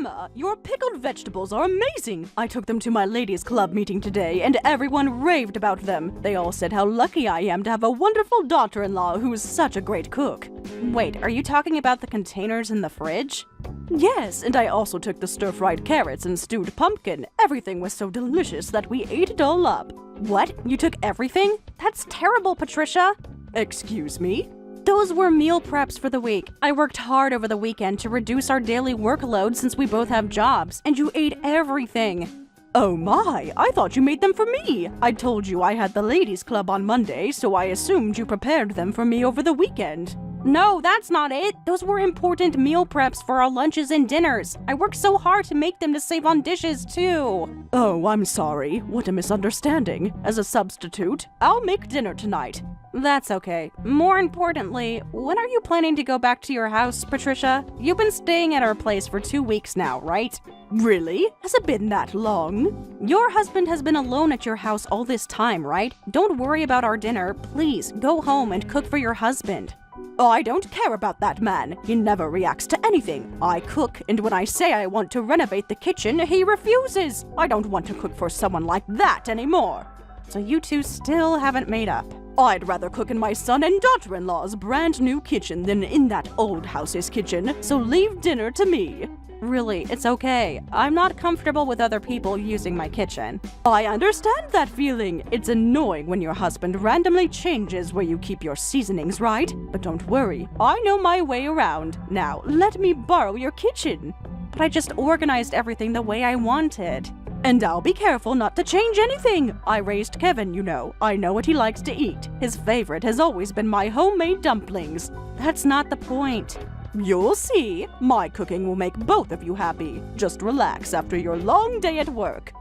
Emma, your pickled vegetables are amazing. I took them to my ladies' club meeting today, and everyone raved about them. They all said how lucky I am to have a wonderful daughter-in-law who is such a great cook. Wait, are you talking about the containers in the fridge? Yes, and I also took the stir-fried carrots and stewed pumpkin. Everything was so delicious that we ate it all up. What? You took everything? That's terrible, Patricia. Excuse me? Those were meal preps for the week. I worked hard over the weekend to reduce our daily workload since we both have jobs, and you ate everything. Oh my, I thought you made them for me. I told you I had the ladies' club on Monday, so I assumed you prepared them for me over the weekend. No, that's not it. Those were important meal preps for our lunches and dinners. I worked so hard to make them to save on dishes, too. Oh, I'm sorry. What a misunderstanding. As a substitute, I'll make dinner tonight. That's okay. More importantly, when are you planning to go back to your house, Patricia? You've been staying at our place for 2 weeks now, right? Really? Has it been that long? Your husband has been alone at your house all this time, right? Don't worry about our dinner. Please, go home and cook for your husband. Oh, I don't care about that man. He never reacts to anything. I cook, and when I say I want to renovate the kitchen, he refuses. I don't want to cook for someone like that anymore. So you two still haven't made up. I'd rather cook in my son and daughter-in-law's brand new kitchen than in that old house's kitchen, so leave dinner to me. Really, it's okay. I'm not comfortable with other people using my kitchen. I understand that feeling. It's annoying when your husband randomly changes where you keep your seasonings, right? But don't worry, I know my way around. Now, let me borrow your kitchen. But I just organized everything the way I wanted. And I'll be careful not to change anything. I raised Kevin, you know. I know what he likes to eat. His favorite has always been my homemade dumplings. That's not the point. You'll see. My cooking will make both of you happy. Just relax after your long day at work.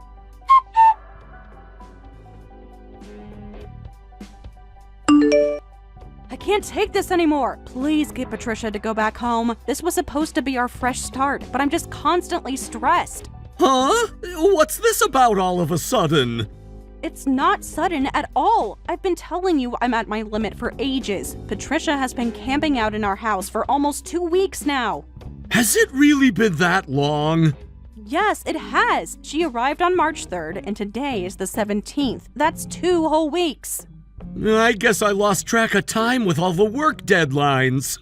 I can't take this anymore. Please get Patricia to go back home. This was supposed to be our fresh start, but I'm just constantly stressed. Huh? What's this about all of a sudden? It's not sudden at all. I've been telling you I'm at my limit for ages. Patricia has been camping out in our house for almost 2 weeks now. Has it really been that long? Yes, it has. She arrived on March 3rd, and today is the 17th. That's 2 whole weeks. I guess I lost track of time with all the work deadlines.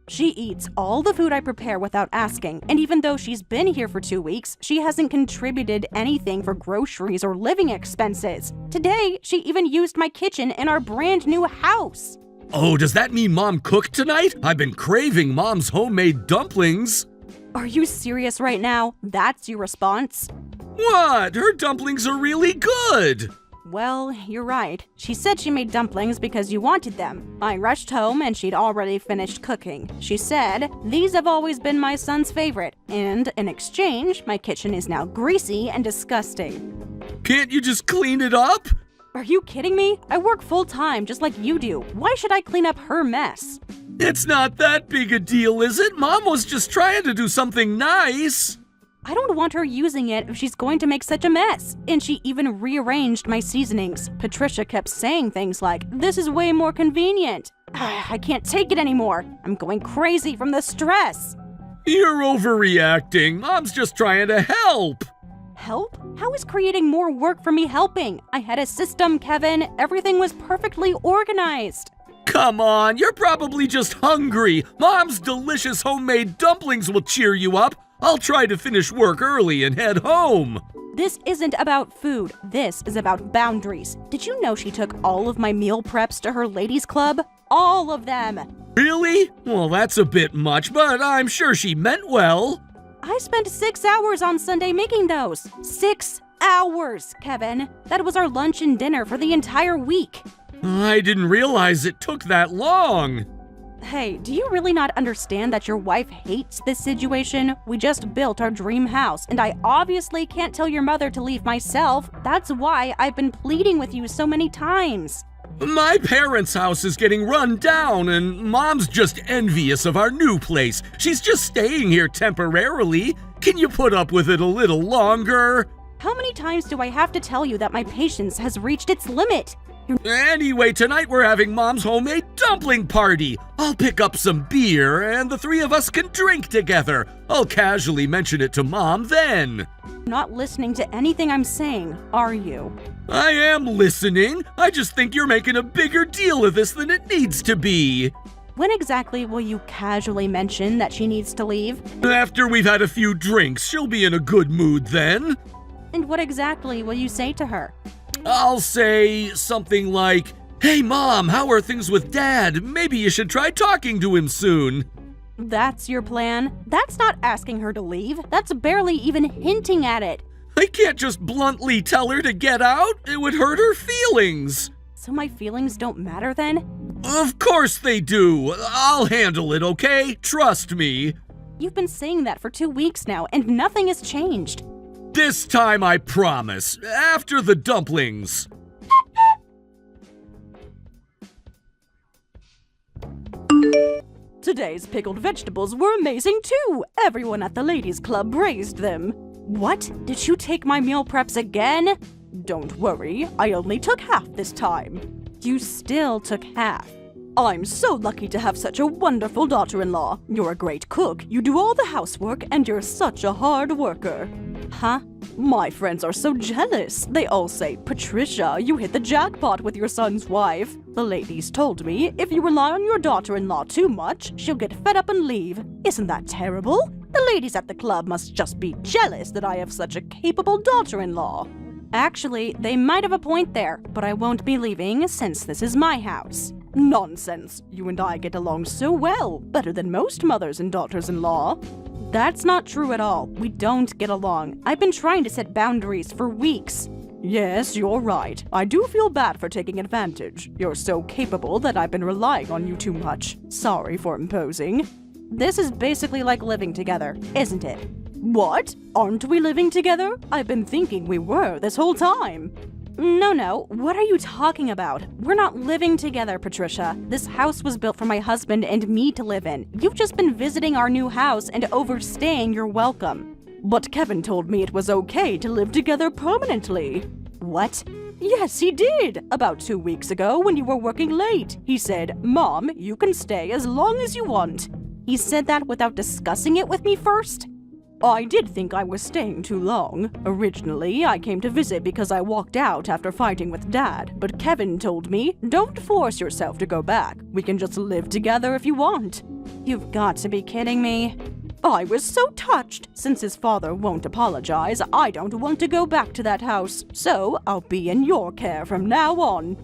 She eats all the food I prepare without asking, and even though she's been here for 2 weeks, she hasn't contributed anything for groceries or living expenses. Today, she even used my kitchen in our brand new house. Oh, does that mean Mom cooked tonight? I've been craving Mom's homemade dumplings. Are you serious right now? That's your response? What? Her dumplings are really good. Well, you're right. She said she made dumplings because you wanted them. I rushed home and she'd already finished cooking. She said, "These have always been my son's favorite, and in exchange, my kitchen is now greasy and disgusting." Can't you just clean it up? Are you kidding me? I work full-time just like you do. Why should I clean up her mess? It's not that big a deal, is it? Mom was just trying to do something nice. I don't want her using it if she's going to make such a mess. And she even rearranged my seasonings. Patricia kept saying things like, "This is way more convenient." I can't take it anymore. I'm going crazy from the stress. You're overreacting. Mom's just trying to help. Help? How is creating more work for me helping? I had a system, Kevin. Everything was perfectly organized. Come on, you're probably just hungry. Mom's delicious homemade dumplings will cheer you up. I'll try to finish work early and head home. This isn't about food. This is about boundaries. Did you know she took all of my meal preps to her ladies' club? All of them. Really? Well, that's a bit much, but I'm sure she meant well. I spent 6 hours on Sunday making those. 6 hours, Kevin. That was our lunch and dinner for the entire week. I didn't realize it took that long. Hey, do you really not understand that your wife hates this situation? We just built our dream house, and I obviously can't tell your mother to leave myself. That's why I've been pleading with you so many times. My parents' house is getting run down, and Mom's just envious of our new place. She's just staying here temporarily. Can you put up with it a little longer? How many times do I have to tell you that my patience has reached its limit? Anyway, tonight we're having Mom's homemade dumpling party. I'll pick up some beer and the three of us can drink together. I'll casually mention it to Mom then. You're not listening to anything I'm saying, are you? I am listening. I just think you're making a bigger deal of this than it needs to be. When exactly will you casually mention that she needs to leave? After we've had a few drinks, she'll be in a good mood then. And what exactly will you say to her? I'll say something like, "Hey Mom, how are things with Dad? Maybe you should try talking to him soon." That's your plan? That's not asking her to leave. That's barely even hinting at it. I can't just bluntly tell her to get out. It would hurt her feelings. So my feelings don't matter then? Of course they do. I'll handle it, okay? Trust me. You've been saying that for 2 weeks now, and nothing has changed. This time I promise. After the dumplings. Today's pickled vegetables were amazing too. Everyone at the ladies' club praised them. What? Did you take my meal preps again? Don't worry, I only took half this time. You still took half. I'm so lucky to have such a wonderful daughter-in-law. You're a great cook, you do all the housework, and you're such a hard worker. Huh? My friends are so jealous. They all say, "Patricia, you hit the jackpot with your son's wife." The ladies told me, if you rely on your daughter-in-law too much, she'll get fed up and leave. Isn't that terrible? The ladies at the club must just be jealous that I have such a capable daughter-in-law. Actually, they might have a point there, but I won't be leaving since this is my house. Nonsense. You and I get along so well, better than most mothers and daughters-in-law. That's not true at all. We don't get along. I've been trying to set boundaries for weeks. Yes, you're right. I do feel bad for taking advantage. You're so capable that I've been relying on you too much. Sorry for imposing. This is basically like living together, isn't it? What? Aren't we living together? I've been thinking we were this whole time. No, what are you talking about? We're not living together, Patricia. This house was built for my husband and me to live in. You've just been visiting our new house and overstaying your welcome. But Kevin told me it was okay to live together permanently. What? Yes, he did. About 2 weeks ago when you were working late. He said, "Mom, you can stay as long as you want." He said that without discussing it with me first? I did think I was staying too long. Originally, I came to visit because I walked out after fighting with Dad, but Kevin told me, "Don't force yourself to go back. We can just live together if you want." You've got to be kidding me. I was so touched. Since his father won't apologize, I don't want to go back to that house, so I'll be in your care from now on.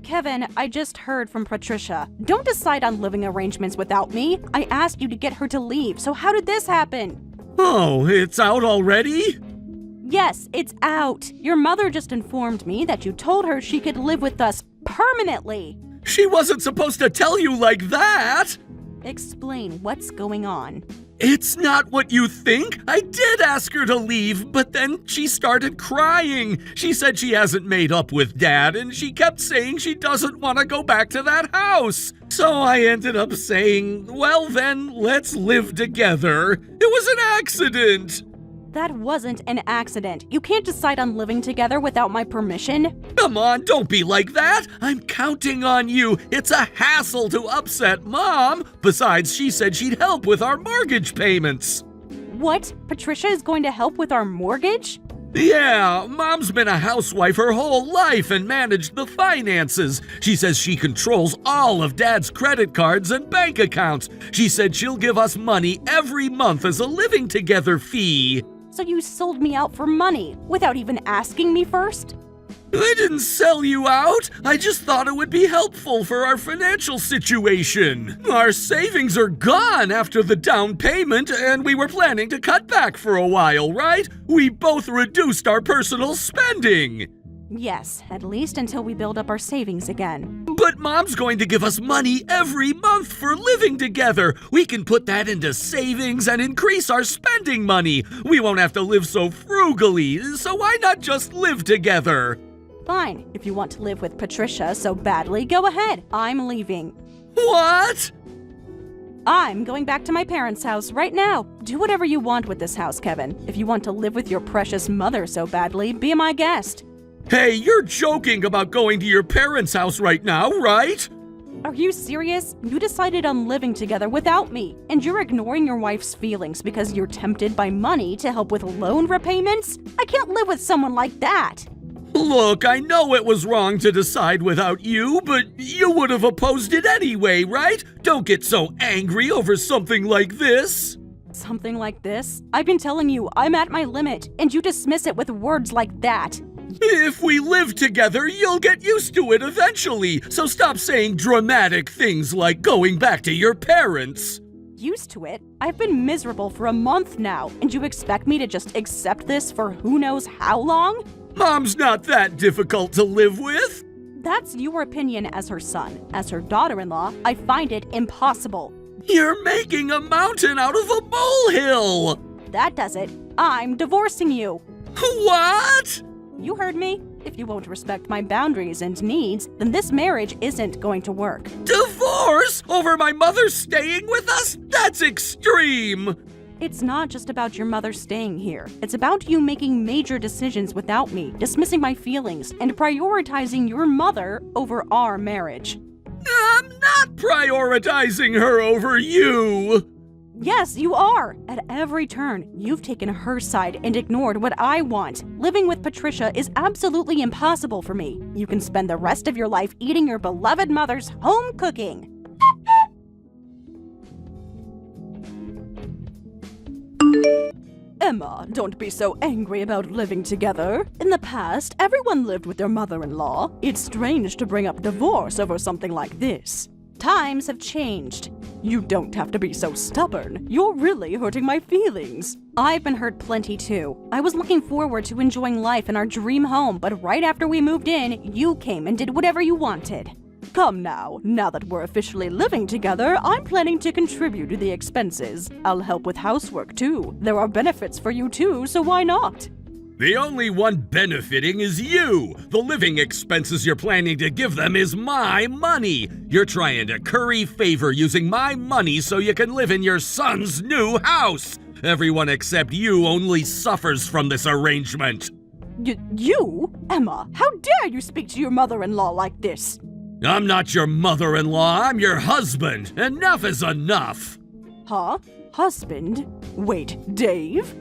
Kevin, I just heard from Patricia. Don't decide on living arrangements without me. I asked you to get her to leave, so how did this happen? Oh, it's out already? Yes, it's out. Your mother just informed me that you told her she could live with us permanently. She wasn't supposed to tell you like that! Explain what's going on. It's not what you think. I did ask her to leave, but then she started crying. She said she hasn't made up with Dad, and she kept saying she doesn't want to go back to that house. So I ended up saying, well then, let's live together. It was an accident. That wasn't an accident. You can't decide on living together without my permission. Come on, don't be like that. I'm counting on you. It's a hassle to upset Mom. Besides, she said she'd help with our mortgage payments. What? Patricia is going to help with our mortgage? Yeah, Mom's been a housewife her whole life and managed the finances. She says she controls all of Dad's credit cards and bank accounts. She said she'll give us money every month as a living together fee. So you sold me out for money without even asking me first? I didn't sell you out. I just thought it would be helpful for our financial situation. Our savings are gone after the down payment, and we were planning to cut back for a while, right? We both reduced our personal spending. Yes, at least until we build up our savings again. But Mom's going to give us money every month for living together. We can put that into savings and increase our spending money. We won't have to live so frugally, so why not just live together? Fine, if you want to live with Patricia so badly, go ahead. I'm leaving. What? I'm going back to my parents' house right now. Do whatever you want with this house, Kevin. If you want to live with your precious mother so badly, be my guest. Hey, you're joking about going to your parents' house right now, right? Are you serious? You decided on living together without me, and you're ignoring your wife's feelings because you're tempted by money to help with loan repayments? I can't live with someone like that. Look, I know it was wrong to decide without you, but you would have opposed it anyway, right? Don't get so angry over something like this. Something like this? I've been telling you I'm at my limit, and you dismiss it with words like that. If we live together, you'll get used to it eventually, so stop saying dramatic things like going back to your parents. Used to it? I've been miserable for a month now, and you expect me to just accept this for who knows how long? Mom's not that difficult to live with. That's your opinion as her son. As her daughter-in-law, I find it impossible. You're making a mountain out of a molehill. That does it. I'm divorcing you. What? You heard me. If you won't respect my boundaries and needs, then this marriage isn't going to work. Divorce? Over my mother staying with us? That's extreme. It's not just about your mother staying here. It's about you making major decisions without me, dismissing my feelings, and prioritizing your mother over our marriage. I'm not prioritizing her over you. Yes, you are. At every turn, you've taken her side and ignored what I want. Living with Patricia is absolutely impossible for me. You can spend the rest of your life eating your beloved mother's home cooking. Emma, don't be so angry about living together. In the past, everyone lived with their mother-in-law. It's strange to bring up divorce over something like this. Times have changed. You don't have to be so stubborn. You're really hurting my feelings. I've been hurt plenty too. I was looking forward to enjoying life in our dream home, but right after we moved in, you came and did whatever you wanted. Come now that we're officially living together, I'm planning to contribute to the expenses. I'll help with housework too. There are benefits for you too, so why not? The only one benefiting is you. The living expenses you're planning to give them is my money. You're trying to curry favor using my money so you can live in your son's new house. Everyone except you only suffers from this arrangement. You? Emma, how dare you speak to your mother-in-law like this? I'm not your mother-in-law, I'm your husband. Enough is enough. Huh? Husband? Wait, Dave?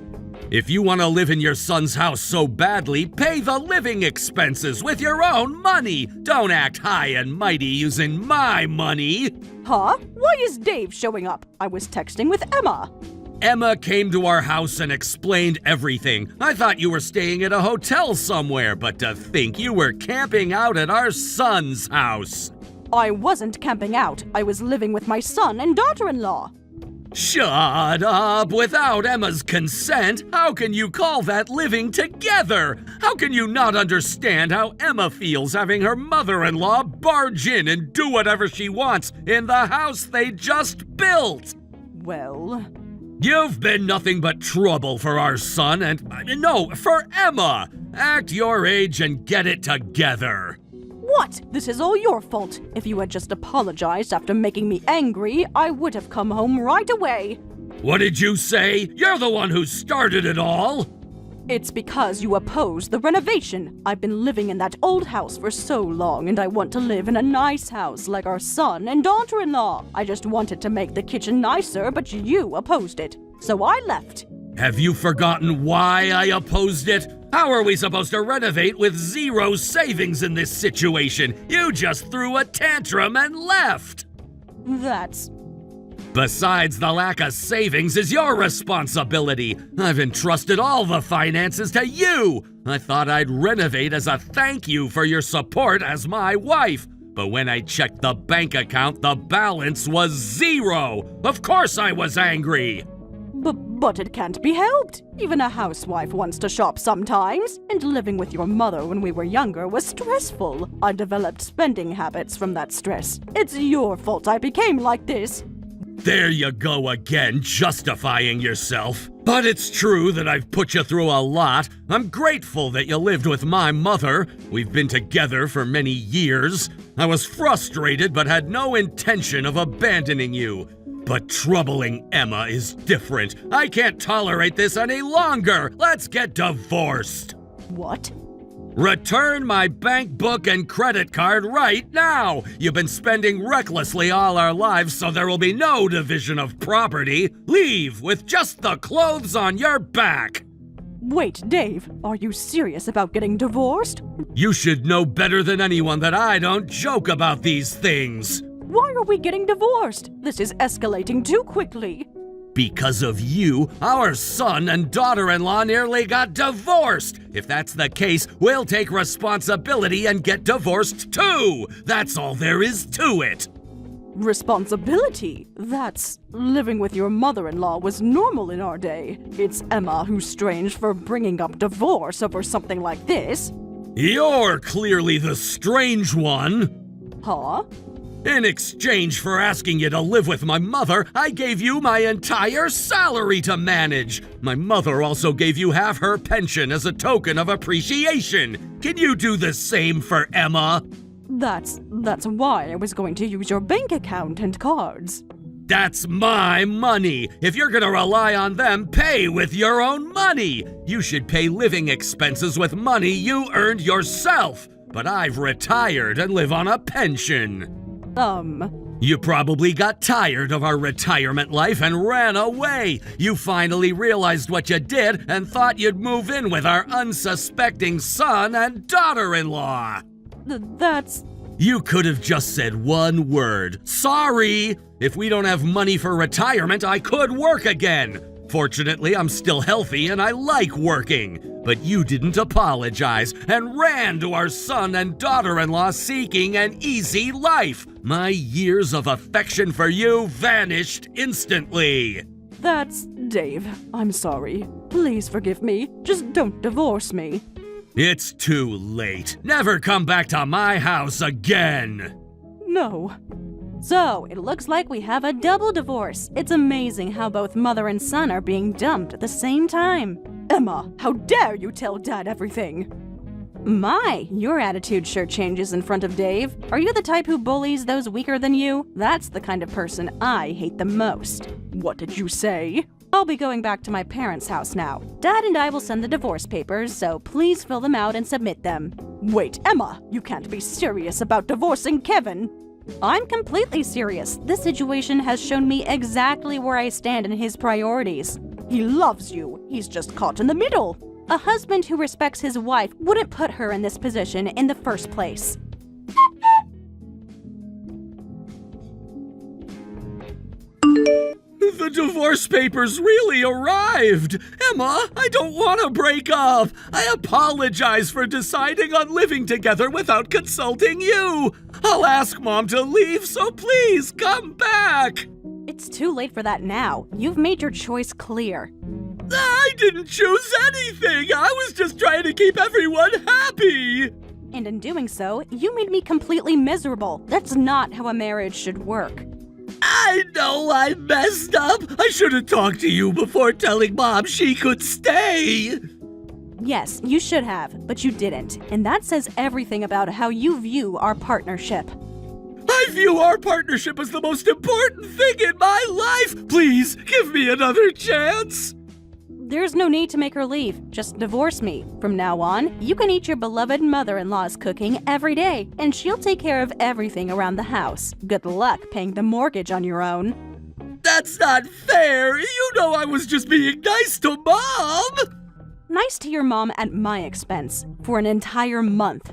If you want to live in your son's house so badly, pay the living expenses with your own money. Don't act high and mighty using my money. Huh? Why is Dave showing up? I was texting with Emma. Emma came to our house and explained everything. I thought you were staying at a hotel somewhere, but to think you were camping out at our son's house. I wasn't camping out. I was living with my son and daughter-in-law. Shut up! Without Emma's consent, how can you call that living together? How can you not understand how Emma feels having her mother-in-law barge in and do whatever she wants in the house they just built? Well... You've been nothing but trouble for our son and, no, for Emma. Act your age and get it together. What? This is all your fault. If you had just apologized after making me angry, I would have come home right away. What did you say? You're the one who started it all. It's because you opposed the renovation. I've been living in that old house for so long, and I want to live in a nice house like our son and daughter-in-law. I just wanted to make the kitchen nicer, but you opposed it. So I left. Have you forgotten why I opposed it? How are we supposed to renovate with zero savings in this situation? You just threw a tantrum and left. That's... Besides, the lack of savings is your responsibility. I've entrusted all the finances to you. I thought I'd renovate as a thank you for your support as my wife. But when I checked the bank account, the balance was zero. Of course I was angry. But it can't be helped. Even a housewife wants to shop sometimes. And living with your mother when we were younger was stressful. I developed spending habits from that stress. It's your fault I became like this. There you go again, justifying yourself. But it's true that I've put you through a lot. I'm grateful that you lived with my mother. We've been together for many years. I was frustrated but had no intention of abandoning you. But troubling Emma is different. I can't tolerate this any longer. Let's get divorced. What? Return my bank book and credit card right now! You've been spending recklessly all our lives, so there will be no division of property. Leave with just the clothes on your back! Wait, Dave, are you serious about getting divorced? You should know better than anyone that I don't joke about these things. Why are we getting divorced? This is escalating too quickly. Because of you, our son and daughter-in-law nearly got divorced. If that's the case, we'll take responsibility and get divorced too. That's all there is to it. Responsibility? That's... living with your mother-in-law was normal in our day. It's Emma who's strange for bringing up divorce over something like this. You're clearly the strange one. Huh? In exchange for asking you to live with my mother, I gave you my entire salary to manage. My mother also gave you half her pension as a token of appreciation. Can you do the same for Emma? That's why I was going to use your bank account and cards. That's my money. If you're gonna rely on them, pay with your own money. You should pay living expenses with money you earned yourself. But I've retired and live on a pension. You probably got tired of our retirement life and ran away. You finally realized what you did and thought you'd move in with our unsuspecting son and daughter-in-law. That's... You could have just said one word. Sorry! If we don't have money for retirement, I could work again. Fortunately, I'm still healthy and I like working. But you didn't apologize and ran to our son and daughter-in-law seeking an easy life. My years of affection for you vanished instantly. That's... Dave, I'm sorry. Please forgive me. Just don't divorce me. It's too late. Never come back to my house again. No. So, it looks like we have a double divorce. It's amazing how both mother and son are being dumped at the same time. Emma, how dare you tell Dad everything? My, your attitude sure changes in front of Dave. Are you the type who bullies those weaker than you? That's the kind of person I hate the most. What did you say? I'll be going back to my parents' house now. Dad and I will send the divorce papers, so please fill them out and submit them. Wait, Emma, you can't be serious about divorcing Kevin. I'm completely serious. This situation has shown me exactly where I stand in his priorities. He loves you. He's just caught in the middle. A husband who respects his wife wouldn't put her in this position in the first place. The divorce papers really arrived! Emma, I don't want to break up! I apologize for deciding on living together without consulting you! I'll ask Mom to leave, so please come back! It's too late for that now. You've made your choice clear. I didn't choose anything! I was just trying to keep everyone happy! And in doing so, you made me completely miserable. That's not how a marriage should work. I know I messed up. I should have talked to you before telling Mom she could stay. Yes, you should have, but you didn't. And that says everything about how you view our partnership. I view our partnership as the most important thing in my life. Please, give me another chance. There's no need to make her leave. Just divorce me. From now on, you can eat your beloved mother-in-law's cooking every day, and she'll take care of everything around the house. Good luck paying the mortgage on your own. That's not fair. You know I was just being nice to Mom. Nice to your mom at my expense for an entire month.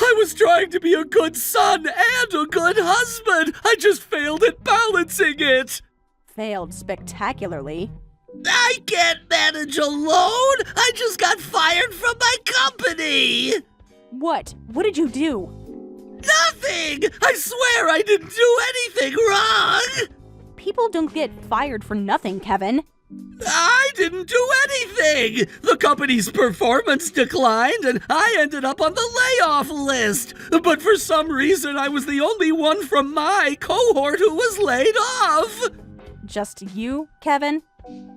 I was trying to be a good son and a good husband. I just failed at balancing it. Failed spectacularly. I can't manage alone. I just got fired from my company. What? What did you do? Nothing. I swear I didn't do anything wrong. People don't get fired for nothing, Kevin. I didn't do anything. The company's performance declined and I ended up on the layoff list. But for some reason, I was the only one from my cohort who was laid off. Just you, Kevin?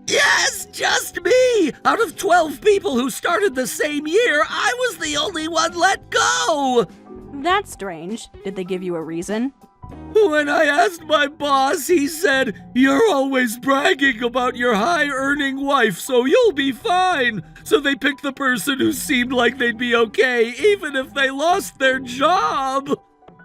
Yes, just me! Out of 12 people who started the same year, I was the only one let go! That's strange. Did they give you a reason? When I asked my boss, he said, "You're always bragging about your high-earning wife, so you'll be fine." So they picked the person who seemed like they'd be okay, even if they lost their job.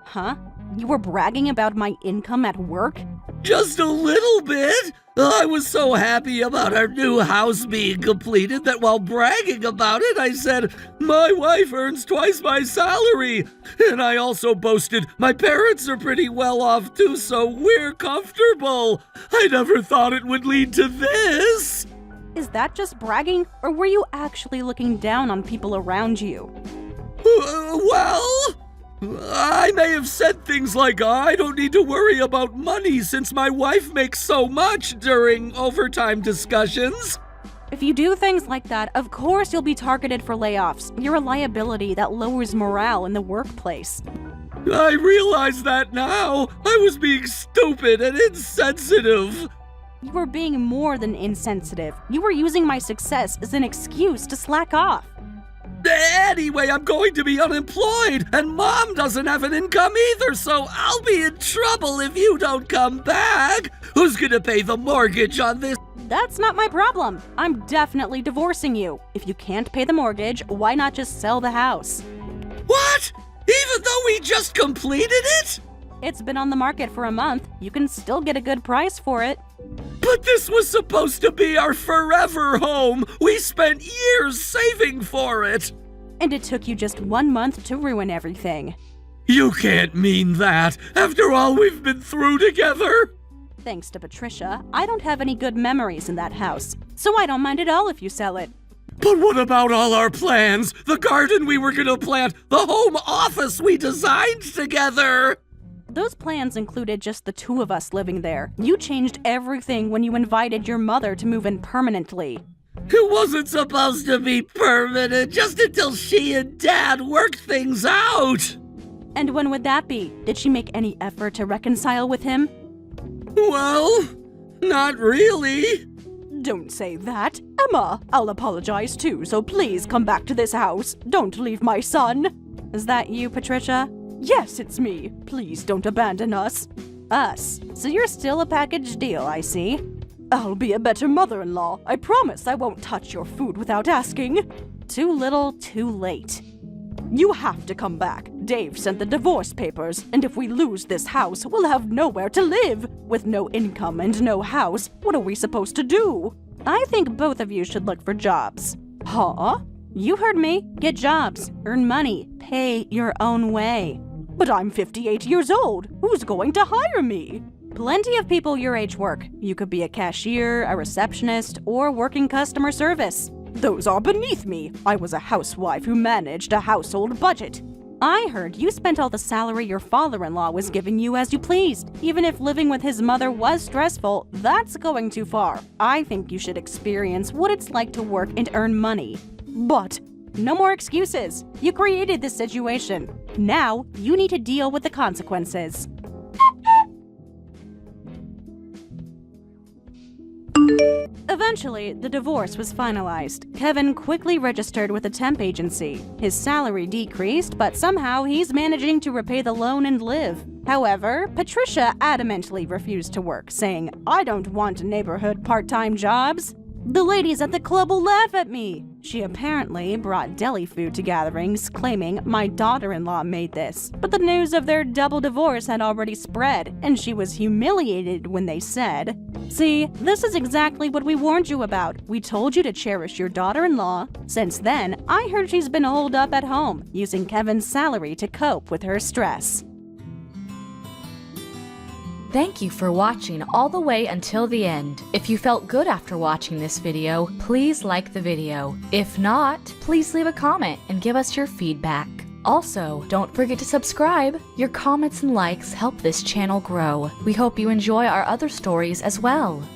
Huh? You were bragging about my income at work? Just a little bit. I was so happy about our new house being completed that while bragging about it, I said, "My wife earns twice my salary." And I also boasted, "My parents are pretty well off too, so we're comfortable." I never thought it would lead to this. Is that just bragging, or were you actually looking down on people around you? Well, I may have said things like, "I don't need to worry about money since my wife makes so much" during overtime discussions. If you do things like that, of course you'll be targeted for layoffs. You're a liability that lowers morale in the workplace. I realize that now. I was being stupid and insensitive. You were being more than insensitive. You were using my success as an excuse to slack off. Anyway, I'm going to be unemployed, and Mom doesn't have an income either, so I'll be in trouble if you don't come back. Who's gonna pay the mortgage on this? That's not my problem. I'm definitely divorcing you. If you can't pay the mortgage, why not just sell the house? What? Even though we just completed it? It's been on the market for a month. You can still get a good price for it. But this was supposed to be our forever home. We spent years saving for it. And it took you just 1 month to ruin everything. You can't mean that, after all we've been through together. Thanks to Patricia, I don't have any good memories in that house, so I don't mind at all if you sell it. But what about all our plans? The garden we were gonna plant, the home office we designed together. Those plans included just the two of us living there. You changed everything when you invited your mother to move in permanently. It wasn't supposed to be permanent, just until she and Dad worked things out. And when would that be? Did she make any effort to reconcile with him? Well, not really. Don't say that. Emma, I'll apologize too, so please come back to this house. Don't leave my son. Is that you, Patricia? Yes, it's me. Please don't abandon us. Us? So you're still a package deal, I see. I'll be a better mother-in-law. I promise I won't touch your food without asking. Too little, too late. You have to come back. Dave sent the divorce papers, and if we lose this house, we'll have nowhere to live. With no income and no house, what are we supposed to do? I think both of you should look for jobs. Huh? You heard me. Get jobs, earn money, pay your own way. But I'm 58 years old. Who's going to hire me? Plenty of people your age work. You could be a cashier, a receptionist, or working customer service. Those are beneath me. I was a housewife who managed a household budget. I heard you spent all the salary your father-in-law was giving you as you pleased. Even if living with his mother was stressful, that's going too far. I think you should experience what it's like to work and earn money. But no more excuses. You created this situation. Now you need to deal with the consequences. Eventually, the divorce was finalized. Kevin quickly registered with a temp agency. His salary decreased, but somehow he's managing to repay the loan and live. However, Patricia adamantly refused to work, saying, "I don't want neighborhood part-time jobs. The ladies at the club will laugh at me." She apparently brought deli food to gatherings, claiming my daughter-in-law made this. But the news of their double divorce had already spread, and she was humiliated when they said, "See, this is exactly what we warned you about. We told you to cherish your daughter-in-law." Since then, I heard she's been holed up at home, using Kevin's salary to cope with her stress. Thank you for watching all the way until the end. If you felt good after watching this video, please like the video. If not, please leave a comment and give us your feedback. Also, don't forget to subscribe. Your comments and likes help this channel grow. We hope you enjoy our other stories as well.